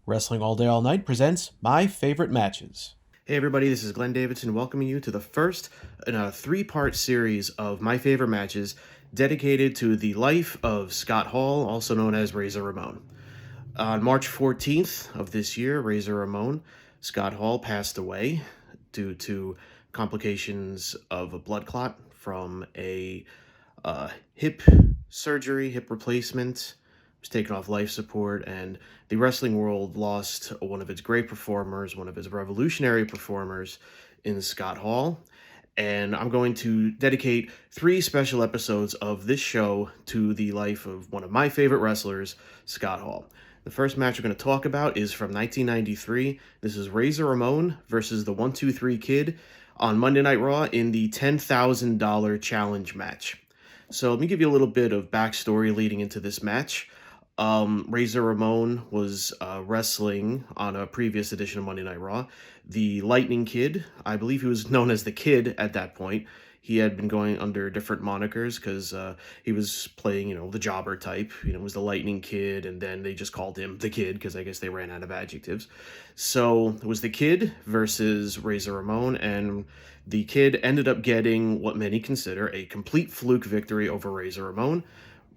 Wrestling All Day All Night presents My Favorite Matches. Hey everybody, this is Glenn Davidson welcoming you to the first in a three-part series of My Favorite Matches dedicated to the life of Scott Hall, also known as Razor Ramon. On March 14th of this year, Razor Ramon, Scott Hall passed away due to complications of a blood clot from a hip surgery, hip replacement. Was taken off life support, and the wrestling world lost one of its great performers, one of its revolutionary performers in Scott Hall. And I'm going to dedicate 3 special episodes of this show to the life of one of my favorite wrestlers, Scott Hall. The first match we're going to talk about is from 1993. This is Razor Ramon versus the 1-2-3 Kid on Monday Night Raw in the $10,000 challenge match. So let me give you a little bit of backstory leading into this match. Razor Ramon was wrestling on a previous edition of Monday Night Raw. The Lightning Kid, I believe he was known as the Kid at that point. He had been going under different monikers because he was playing, the jobber type. It was the Lightning Kid, and then they just called him the Kid because I guess they ran out of adjectives. So it was the Kid versus Razor Ramon, and the Kid ended up getting what many consider a complete fluke victory over Razor Ramon.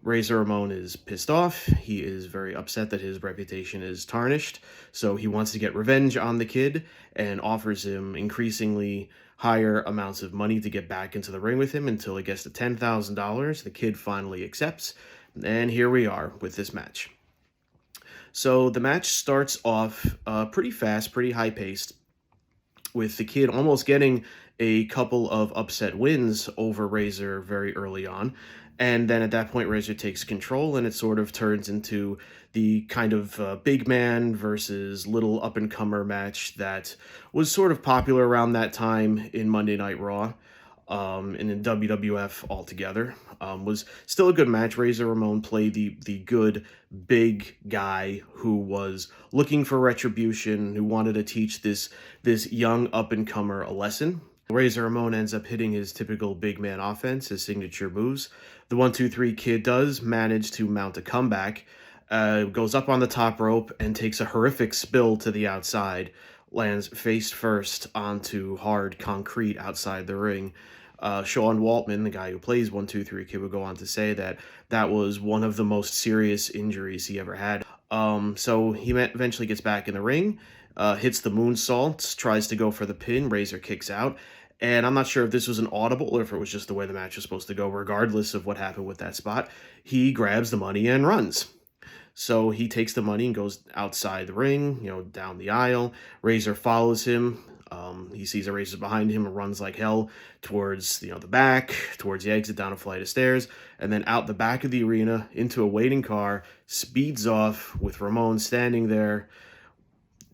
Razor Ramon is pissed off. He is very upset that his reputation is tarnished, so he wants to get revenge on the Kid and offers him increasingly higher amounts of money to get back into the ring with him until it gets to $10,000. The Kid finally accepts, and here we are with this match. So the match starts off pretty fast, pretty high-paced, with the Kid almost getting a couple of upset wins over Razor very early on. And then at that point, Razor takes control, and it sort of turns into the kind of big man versus little up-and-comer match that was sort of popular around that time in Monday Night Raw and in WWF altogether. Was still a good match. Razor Ramon played the good, big guy who was looking for retribution, who wanted to teach this young up-and-comer a lesson. Razor Ramon ends up hitting his typical big man offense, his signature moves. The 1-2-3 Kid does manage to mount a comeback, goes up on the top rope and takes a horrific spill to the outside, lands face first onto hard concrete outside the ring. Sean Waltman, the guy who plays 1-2-3 Kid, would go on to say that that was one of the most serious injuries he ever had. So he eventually gets back in the ring, hits the moonsault, tries to go for the pin. Razor kicks out. And I'm not sure if this was an audible or if it was just the way the match was supposed to go, regardless of what happened with that spot. He grabs the money and runs. So he takes the money and goes outside the ring, down the aisle. Razor follows him. He sees a Razor behind him and runs like hell towards the back, towards the exit, down a flight of stairs, and then out the back of the arena into a waiting car, speeds off with Ramon standing there,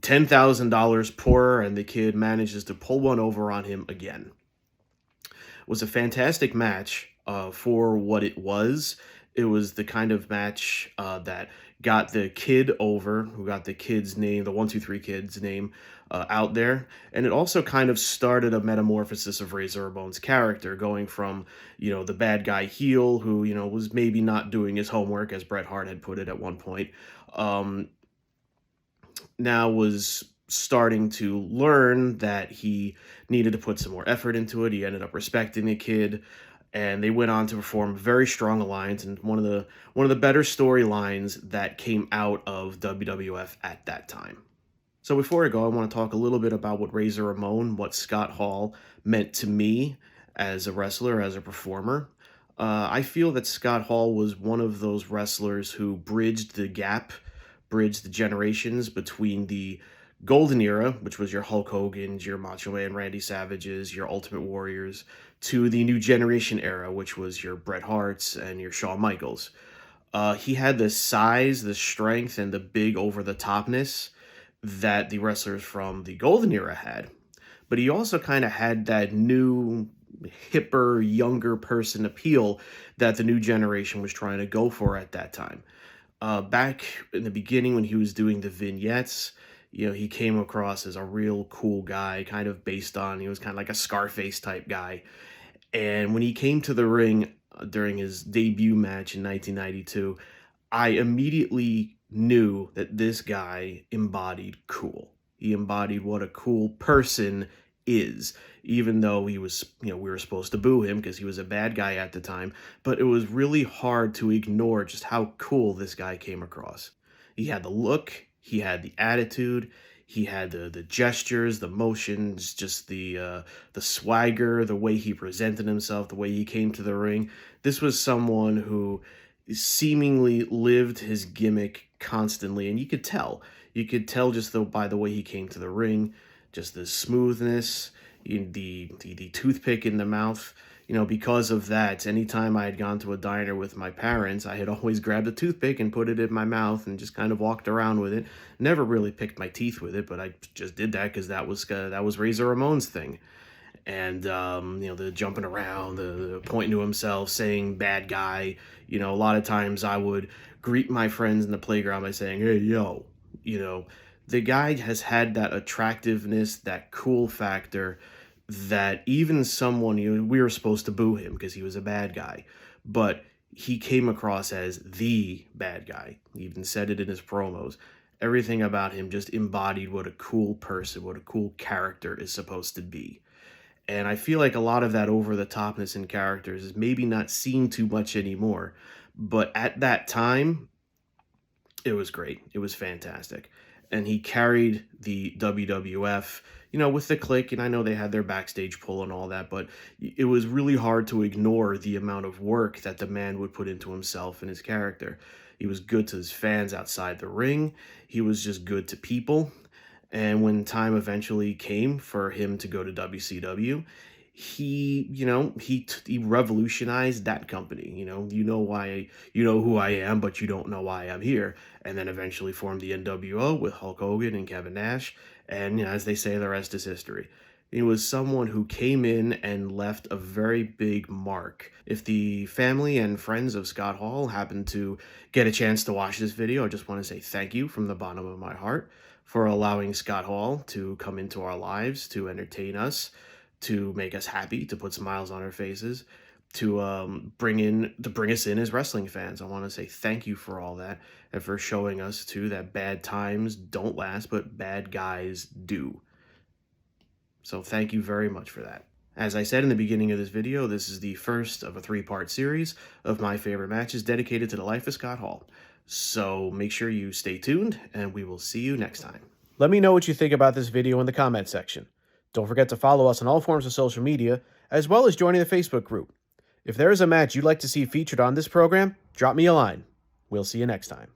$10,000 poorer, and the Kid manages to pull one over on him again. It was a fantastic match for what it was. It was the kind of match that got the Kid over, who got the Kid's name, the 1-2-3 Kid's name, out there. And it also kind of started a metamorphosis of Razor Ramon's character, going from, the bad guy heel who, was maybe not doing his homework, as Bret Hart had put it at one point, now was starting to learn that he needed to put some more effort into it. He ended up respecting the Kid, and they went on to perform a very strong alliance and one of the better storylines that came out of WWF at that time. So before I go, I want to talk a little bit about what Razor Ramon, what Scott Hall meant to me as a wrestler, as a performer. I feel that Scott Hall was one of those wrestlers who bridged the gap, bridged the generations between the golden era, which was your Hulk Hogan's, your Macho Man Randy Savage's, your Ultimate Warriors, to the new generation era, which was your Bret Hart's and your Shawn Michaels. He had the size, the strength, and the big over-the-topness that the wrestlers from the golden era had. But he also kind of had that new, hipper, younger person appeal that the new generation was trying to go for at that time. Back in the beginning when he was doing the vignettes, he came across as a real cool guy, kind of based on, he was kind of like a Scarface type guy. And when he came to the ring during his debut match in 1992, I immediately knew that this guy embodied cool. He embodied what a cool person is, even though he was, we were supposed to boo him because he was a bad guy at the time, but it was really hard to ignore just how cool this guy came across. He had the look, he had the attitude, he had the gestures, the motions, just the swagger, the way he presented himself, the way he came to the ring. This was someone who seemingly lived his gimmick constantly, and you could tell. You could tell just by the way he came to the ring, just the smoothness, the toothpick in the mouth. Because of that, anytime I had gone to a diner with my parents, I had always grabbed a toothpick and put it in my mouth and just kind of walked around with it. Never really picked my teeth with it, but I just did that because that was Razor Ramon's thing. And the jumping around, the pointing to himself, saying "bad guy." A lot of times I would greet my friends in the playground by saying, "Hey, yo." The guy has had that attractiveness, that cool factor, that even someone, we were supposed to boo him because he was a bad guy, but he came across as the bad guy. He even said it in his promos. Everything about him just embodied what a cool person, what a cool character is supposed to be. And I feel like a lot of that over-the-topness in characters is maybe not seen too much anymore. But at that time, it was great. It was fantastic. And he carried the WWF, with the Clique, and I know they had their backstage pull and all that, but it was really hard to ignore the amount of work that the man would put into himself and his character. He was good to his fans outside the ring. He was just good to people. And when time eventually came for him to go to WCW, he revolutionized that company. Why, who I am, but you don't know why I'm here. And then eventually formed the NWO with Hulk Hogan and Kevin Nash. And as they say, the rest is history. He was someone who came in and left a very big mark. If the family and friends of Scott Hall happen to get a chance to watch this video, I just want to say thank you from the bottom of my heart for allowing Scott Hall to come into our lives, to entertain us, to make us happy, to put smiles on our faces, to bring us in as wrestling fans. I want to say thank you for all that, and for showing us too that bad times don't last, but bad guys do. So thank you very much for that. As I said in the beginning of this video, this is the first of a 3-part series of my favorite matches dedicated to the life of Scott Hall. So make sure you stay tuned, and we will see you next time. Let me know what you think about this video in the comment section. Don't forget to follow us on all forms of social media, as well as joining the Facebook group. If there is a match you'd like to see featured on this program, drop me a line. We'll see you next time.